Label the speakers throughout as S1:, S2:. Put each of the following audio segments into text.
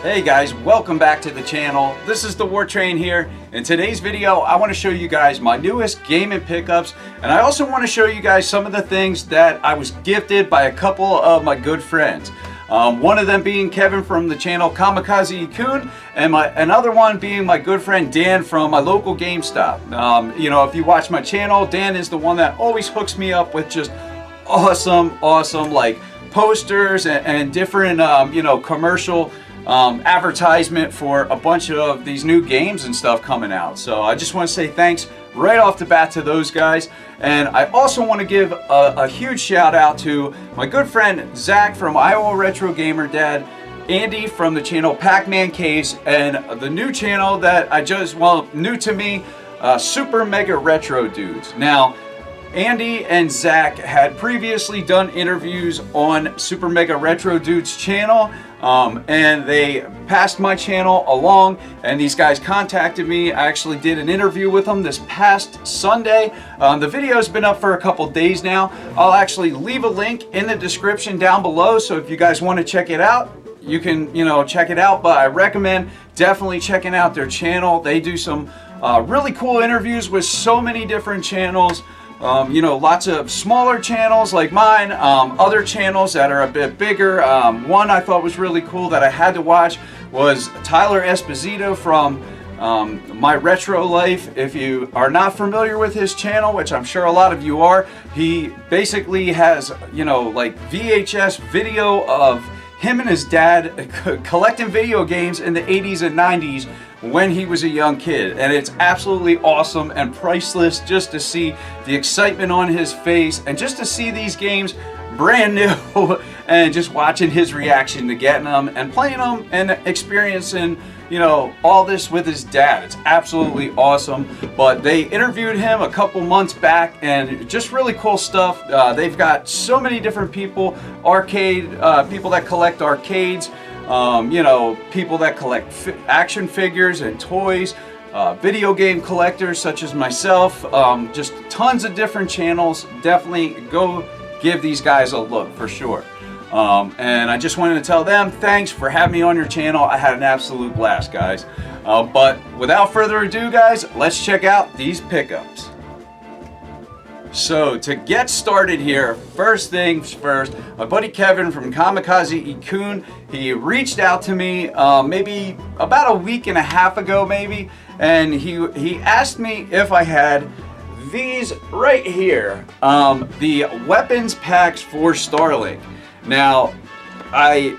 S1: Hey guys, welcome back to the channel. This is the War Train here. In today's video, I want to show you guys my newest gaming pickups, and I also want to show you guys some of the things that I was gifted by a couple of my good friends. One of them being Kevin from the channel Gamepad, and another one being my good friend Dan from my local GameStop. You know, if you watch my channel, Dan is the one that always hooks me up with just awesome like posters and different you know, commercial advertisement for a bunch of these new games and stuff coming out. So I just want to say thanks right off the bat to those guys, and I also want to give a huge shout out to my good friend Zach from Iowa Retro Gamer Dad, Andy from the channel Pac-Man Case, and the new channel that I just, well, new to me, Super Mega Retro Dudes. Now, Andy and Zach had previously done interviews on Super Mega Retro Dudes channel, and they passed my channel along, and these guys contacted me. I actually did an interview with them this past Sunday. The video's been up for a couple days now. I'll actually leave a link in the description down below, so if you guys want to check it out, you can, you know, check it out. But I recommend definitely checking out their channel. They do some really cool interviews with so many different channels. You know, lots of smaller channels like mine, other channels that are a bit bigger. One I thought was really cool that I had to watch was Tyler Esposito from My Retro Life. If you are not familiar with his channel, which I'm sure a lot of you are, he basically has, you know, like VHS video of him and his dad collecting video games in the 80s and 90s when he was a young kid, and it's absolutely awesome and priceless just to see the excitement on his face and just to see these games brand new and just watching his reaction to getting them and playing them and experiencing, you know, all this with his dad. It's absolutely awesome. But they interviewed him a couple months back, and just really cool stuff. They've got so many different people, people that collect arcades, you know, people that collect action figures and toys, video game collectors such as myself, just tons of different channels. Definitely go give these guys a look for sure. And I just wanted to tell them thanks for having me on your channel. I had an absolute blast, guys. But without further ado, guys, let's check out these pickups. So to get started here, first things first, my buddy Kevin from Kamikaze-kun, he reached out to me maybe about a week and a half ago maybe, and he asked me if I had these right here, the weapons packs for Starlink. Now, I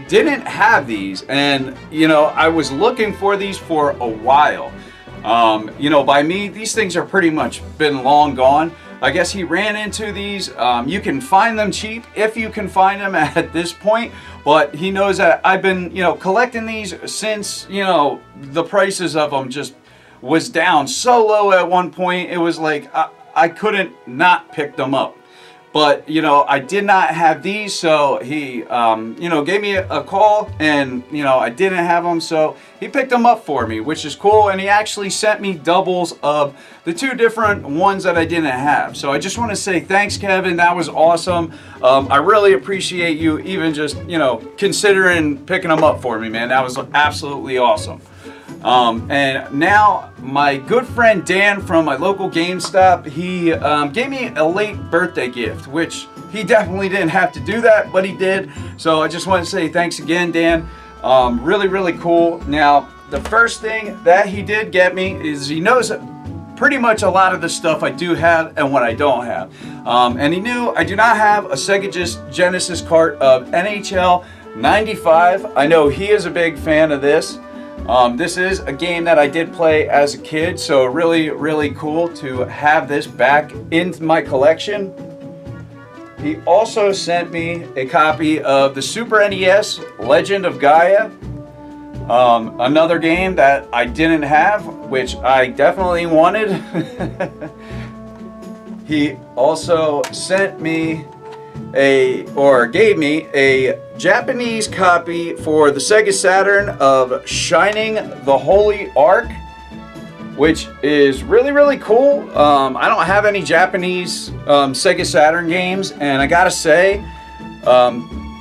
S1: didn't have these, and you know, I was looking for these for a while. You know, by me, these things are pretty much been long gone. I guess he ran into these. You can find them cheap if you can find them at this point, but he knows that I've been, you know, collecting these since, you know, the prices of them just was down so low at one point. It was like I couldn't not pick them up. But, you know, I did not have these, so he, you know, gave me a call, and, you know, I didn't have them, so he picked them up for me, which is cool, and he actually sent me doubles of the two different ones that I didn't have. So I just want to say thanks, Kevin. That was awesome. I really appreciate you even just, you know, considering picking them up for me, man. That was absolutely awesome. And now my good friend Dan from my local GameStop, he gave me a late birthday gift, which he definitely didn't have to do that, but he did. So I just want to say thanks again, Dan. Really cool. Now, the first thing that he did get me is he knows pretty much a lot of the stuff I do have and what I don't have. And he knew I do not have a Sega Genesis cart of NHL 95. I know he is a big fan of this. This is a game that I did play as a kid, so really cool to have this back in my collection. He also sent me a copy of the Super NES Legend of Gaia, another game that I didn't have, which I definitely wanted. He also sent me gave me a Japanese copy for the Sega Saturn of Shining the Holy Ark, which is really cool. I don't have any Japanese Sega Saturn games, and I gotta say,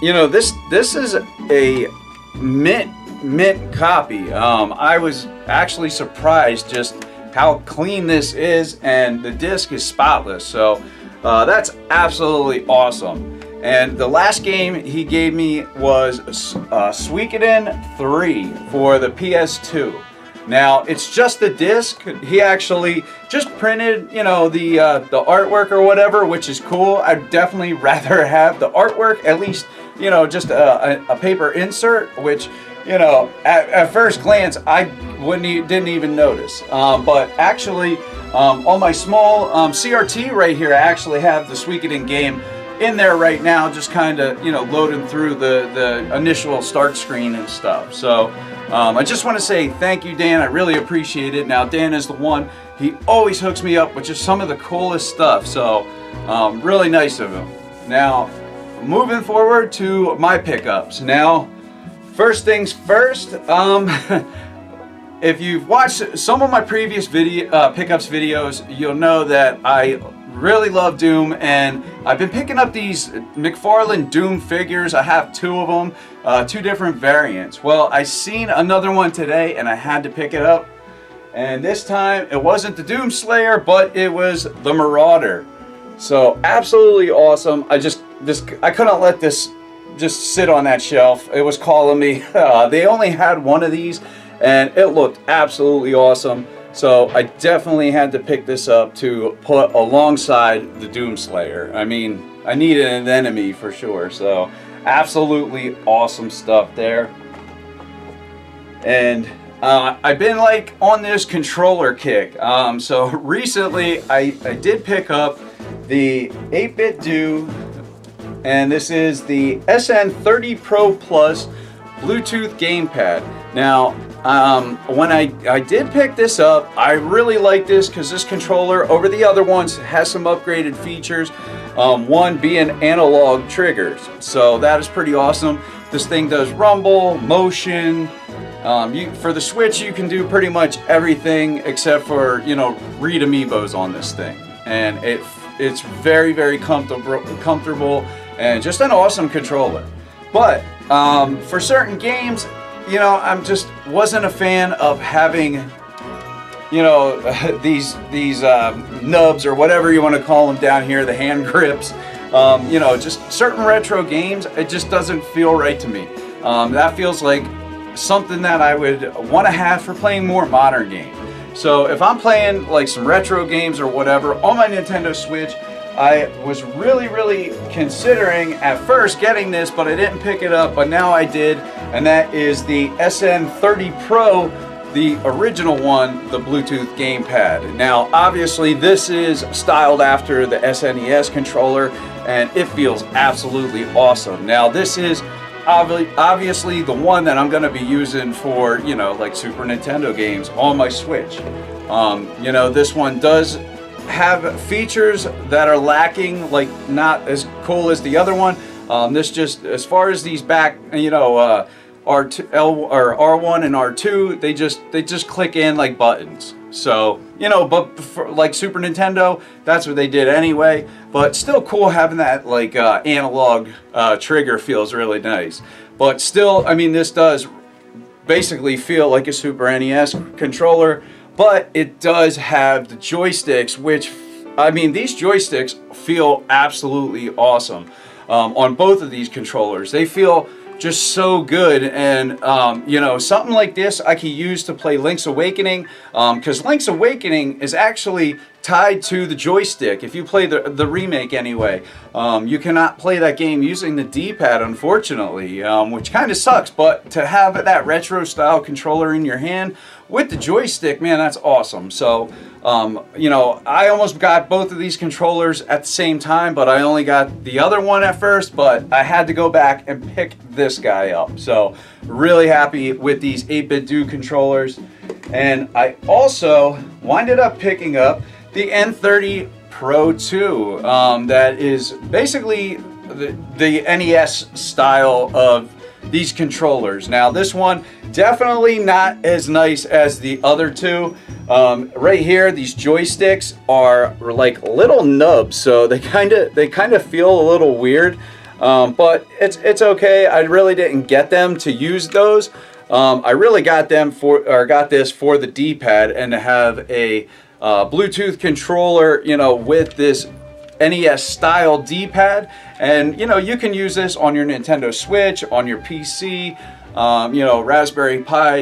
S1: you know, this is a mint mint copy. I was actually surprised just how clean this is, and the disc is spotless. So that's absolutely awesome. And the last game he gave me was Suikoden 3 for the PS2. Now it's just the disc. He actually just printed, you know, the artwork or whatever, which is cool. I'd definitely rather have the artwork, at least, you know, just a paper insert, which, you know, at first glance I didn't even notice. But actually, on my small CRT right here, I actually have the Suikoden game in there right now, just kind of, you know, loading through the initial start screen and stuff. So I just want to say thank you, Dan. I really appreciate it. Now, Dan is the one. He always hooks me up with just some of the coolest stuff. So really nice of him. Now, moving forward to my pickups. Now, first things first, if you've watched some of my previous pickups videos, you'll know that I really love Doom, and I've been picking up these Mcfarland Doom figures. I have two of them, two different variants. Well, I seen another one today and I had to pick it up, and this time it wasn't the Doom Slayer, but it was the Marauder. So absolutely awesome. I couldn't let this just sit on that shelf. It was calling me. They only had one of these and it looked absolutely awesome. So I definitely had to pick this up to put alongside the Doom Slayer. I mean, I needed an enemy for sure. So absolutely awesome stuff there. And I've been like on this controller kick. So recently I did pick up the 8-bit Do, and this is the SN30 Pro Plus Bluetooth Gamepad. Now, when I did pick this up, I really like this because this controller over the other ones has some upgraded features. One being analog triggers, so that is pretty awesome. This thing does rumble, motion. For the Switch, you can do pretty much everything except for, you know, read amiibos on this thing, and it's very, very comfortable and just an awesome controller. But for certain games, you know, wasn't a fan of having, you know, these nubs or whatever you want to call them down here, the hand grips. You know, just certain retro games, it just doesn't feel right to me. That feels like something that I would want to have for playing more modern games. So if I'm playing like some retro games or whatever on my Nintendo Switch, I was really considering at first getting this, but I didn't pick it up, but now I did, and that is the SN30 Pro, the original one, the Bluetooth Gamepad. Now, obviously, this is styled after the SNES controller, and it feels absolutely awesome. Now, this is obviously the one that I'm going to be using for, you know, like Super Nintendo games on my Switch. You know, this one does have features that are lacking, like not as cool as the other one. This just, as far as these back, you know, R2, or R1 and R2, they just click in like buttons. So, you know, but for like Super Nintendo, that's what they did anyway. But still cool having that like analog trigger, feels really nice. But still, I mean, this does basically feel like a Super NES controller, but it does have the joysticks, which, I mean, these joysticks feel absolutely awesome on both of these controllers. They feel just so good, and you know, something like this I could use to play Link's Awakening, because Link's Awakening is actually tied to the joystick. If you play the remake anyway, you cannot play that game using the D-pad, unfortunately, which kind of sucks. But to have that retro style controller in your hand with the joystick, man, that's awesome. So you know, I almost got both of these controllers at the same time, but I only got the other one at first, but I had to go back and pick this guy up. So really happy with these 8-bit Do controllers. And I also winded up picking up the N30 Pro 2. That is basically the NES style of these controllers. Now this one definitely not as nice as the other two. Right here, these joysticks are like little nubs, so they kind of feel a little weird. But it's okay. I really didn't get them to use those. I really got this for the D-pad and to have a Bluetooth controller, with this NES style D-pad, and you can use this on your Nintendo Switch, on your PC, Raspberry Pi,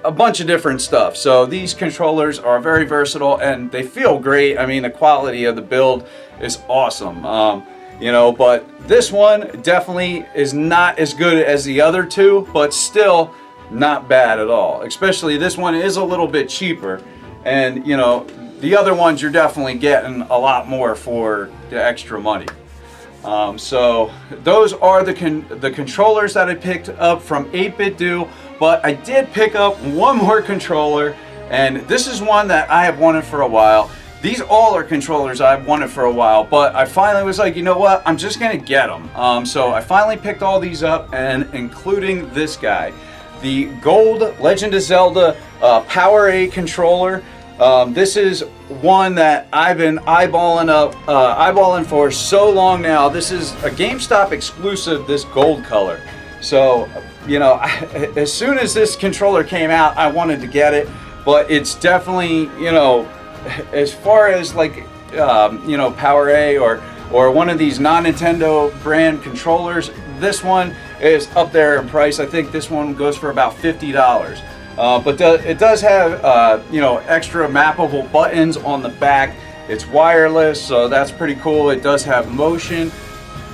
S1: a bunch of different stuff. So these controllers are very versatile and they feel great. I mean, the quality of the build is awesome. But this one definitely is not as good as the other two, but still not bad at all. Especially this one is a little bit cheaper, and the other ones you're definitely getting a lot more for the extra money. So those are the controllers that I picked up from 8BitDo, but I did pick up one more controller, and this is one that I have wanted for a while. These all are controllers I've wanted for a while, but I finally was like, you know what, I'm just gonna get them. So I finally picked all these up, and including this guy, the Gold Legend of Zelda Power A controller. This is one that I've been eyeballing for so long now. This is a GameStop exclusive, this gold color. So, as soon as this controller came out, I wanted to get it, but it's definitely, as far as like, Power A or one of these non-Nintendo brand controllers, this one is up there in price. I think this one goes for about $50. But it does have, extra mappable buttons on the back. It's wireless, so that's pretty cool. It does have motion.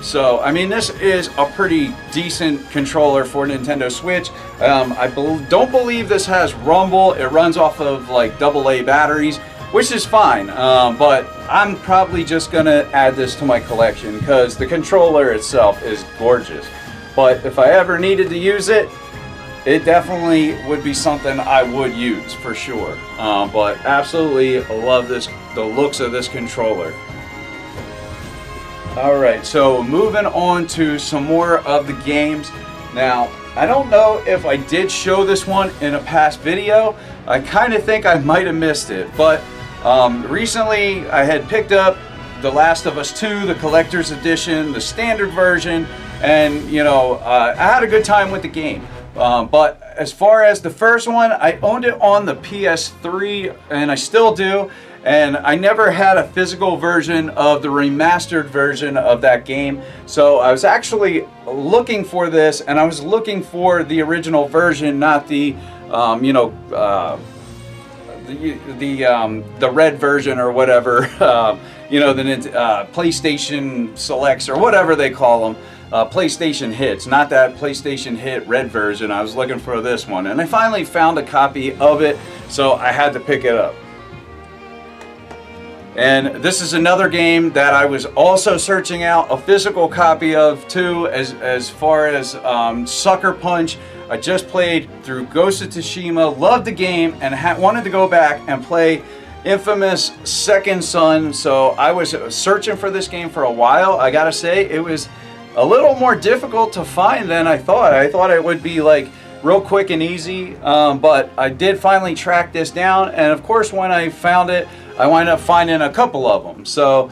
S1: So, I mean, this is a pretty decent controller for Nintendo Switch. I don't believe this has rumble. It runs off of like AA batteries, which is fine. But I'm probably just gonna add this to my collection because the controller itself is gorgeous. But if I ever needed to use it, it definitely would be something I would use for sure. But absolutely love the looks of this controller. Alright, so moving on to some more of the games. Now, I don't know if I did show this one in a past video. I kind of think I might have missed it. But recently I had picked up The Last of Us 2, the collector's edition, the standard version, and I had a good time with the game. But as far as the first one, I owned it on the PS3, and I still do, and I never had a physical version of the remastered version of that game. So I was actually looking for this, and I was looking for the original version, not the the red version or whatever, the PlayStation Selects or whatever they call them. PlayStation Hits, not that PlayStation Hit red version. I was looking for this one, and I finally found a copy of it, so I had to pick it up. And this is another game that I was also searching out a physical copy of too, as far as Sucker Punch. I just played through Ghost of Tsushima, loved the game, and wanted to go back and play Infamous Second Son. So I was searching for this game for a while. I gotta say, it was a little more difficult to find than I thought. I thought it would be like real quick and easy, but I did finally track this down, and of course when I found it, I wound up finding a couple of them. So,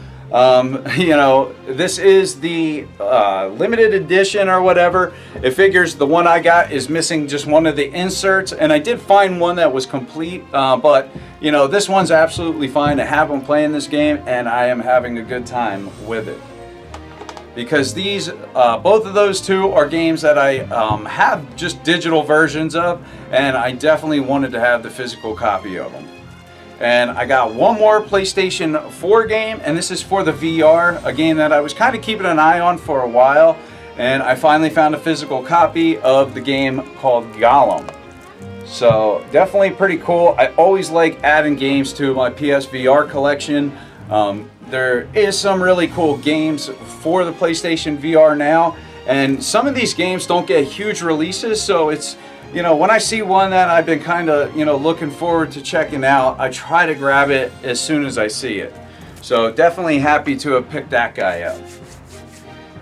S1: this is the limited edition or whatever. It figures the one I got is missing just one of the inserts, and I did find one that was complete, but this one's absolutely fine to have them playing this game, and I am having a good time with it. Because these, both of those two are games that I have just digital versions of, and I definitely wanted to have the physical copy of them. And I got one more PlayStation 4 game, and this is for the VR, a game that I was kind of keeping an eye on for a while, and I finally found a physical copy of the game called Gollum. So definitely pretty cool. I always like adding games to my PSVR collection. There is some really cool games for the PlayStation VR now, and some of these games don't get huge releases, so it's, when I see one that I've been kind of, looking forward to checking out, I try to grab it as soon as I see it. So definitely happy to have picked that guy up.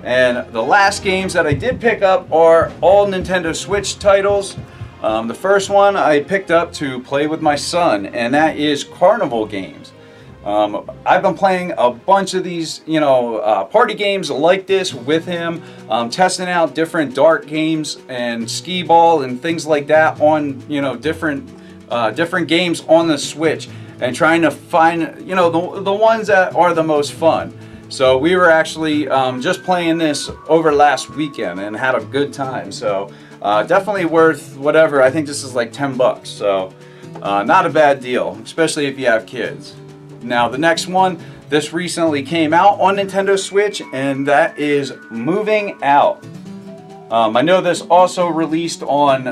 S1: And the last games that I did pick up are all Nintendo Switch titles. The first one I picked up to play with my son, and that is Carnival Games. I've been playing a bunch of these, party games like this with him, testing out different dart games and skee ball and things like that on, different games on the Switch, and trying to find, the ones that are the most fun. So we were actually just playing this over last weekend and had a good time. So definitely worth whatever. I think this is like 10 bucks. So not a bad deal, especially if you have kids. Now the next one, this recently came out on Nintendo Switch, and that is Moving Out. I know this also released on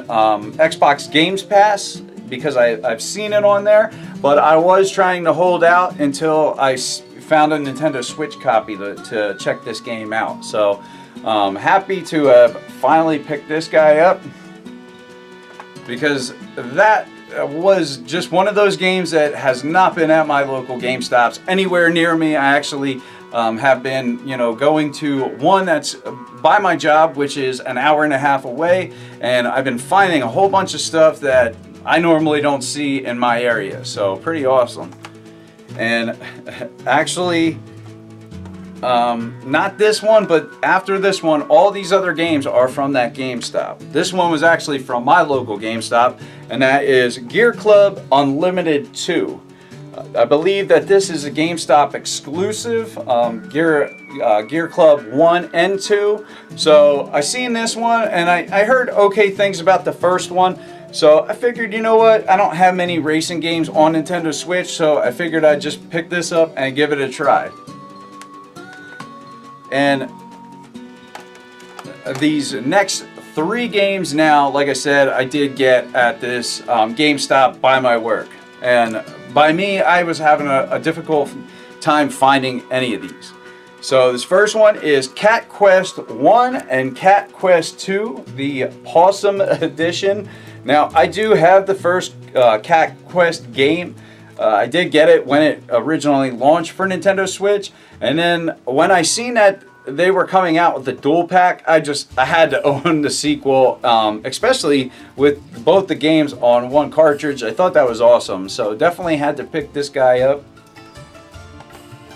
S1: Xbox Games Pass because I've seen it on there, but I was trying to hold out until I found a Nintendo Switch copy to check this game out. So happy to have finally picked this guy up, because that was just one of those games that has not been at my local GameStops anywhere near me. I actually have been, going to one that's by my job, which is an hour and a half away, and I've been finding a whole bunch of stuff that I normally don't see in my area. So pretty awesome. And actually, not this one, but after this one, all these other games are from that GameStop. This one was actually from my local GameStop, and that is Gear Club Unlimited 2. I believe that this is a GameStop exclusive, Gear Club 1 and 2. So I seen this one, and I heard okay things about the first one. So I figured, you know what, I don't have many racing games on Nintendo Switch, so I figured I'd just pick this up and give it a try. And these next 3 games now, like I said, I did get at this GameStop by my work. And by me, I was having a difficult time finding any of these. So this first one is Cat Quest 1 and Cat Quest 2, the Possum edition. Now, I do have the first Cat Quest game. I did get it when it originally launched for Nintendo Switch, and then when I seen that they were coming out with the dual pack, I had to own the sequel, especially with both the games on one cartridge. I thought that was awesome, so definitely had to pick this guy up.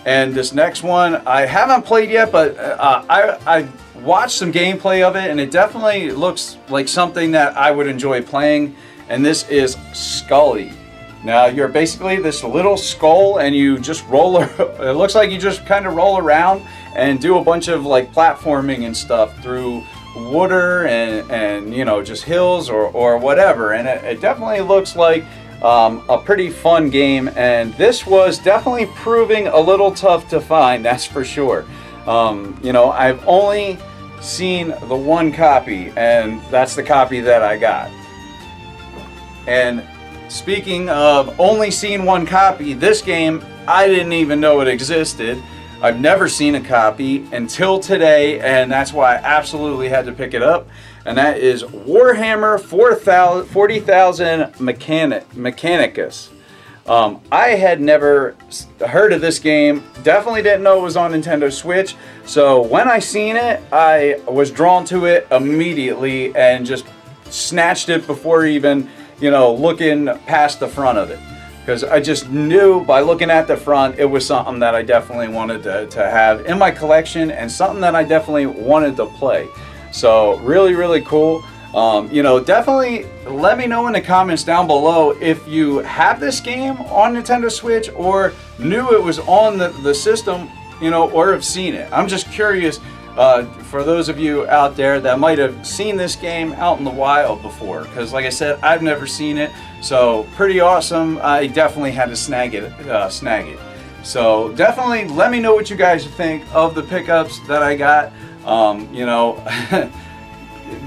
S1: And this next one I haven't played yet, but I watched some gameplay of it, and it definitely looks like something that I would enjoy playing, and this is Scully. Now, you're basically this little skull, and you just roll, it looks like you just kind of roll around and do a bunch of like platforming and stuff through water and just hills or whatever, and it definitely looks like a pretty fun game, and this was definitely proving a little tough to find, that's for sure. I've only seen the one copy, and that's the copy that I got. And speaking of only seeing one copy, this game, I didn't even know it existed. I've never seen a copy until today, and that's why I absolutely had to pick it up. And that is Warhammer 40,000 Mechanicus. I had never heard of this game, definitely didn't know it was on Nintendo Switch, so when I seen it, I was drawn to it immediately and just snatched it before even, looking past the front of it. Because I just knew by looking at the front, it was something that I definitely wanted to have in my collection, and something that I definitely wanted to play. So really, really cool. Definitely let me know in the comments down below if you have this game on Nintendo Switch or knew it was on the system, or have seen it. I'm just curious for those of you out there that might have seen this game out in the wild before, because like I said, I've never seen it. So pretty awesome. I definitely had to snag it. So definitely let me know what you guys think of the pickups that I got.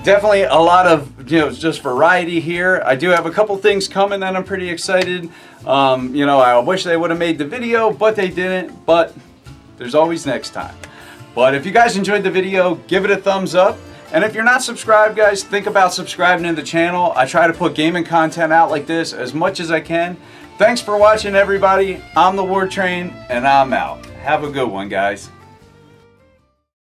S1: Definitely a lot of just variety here. I do have a couple things coming that I'm pretty excited. I wish they would have made the video, but they didn't. But there's always next time. But if you guys enjoyed the video, give it a thumbs up. And if you're not subscribed, guys, think about subscribing to the channel. I try to put gaming content out like this as much as I can. Thanks for watching, everybody. I'm the War Train, and I'm out. Have a good one, guys.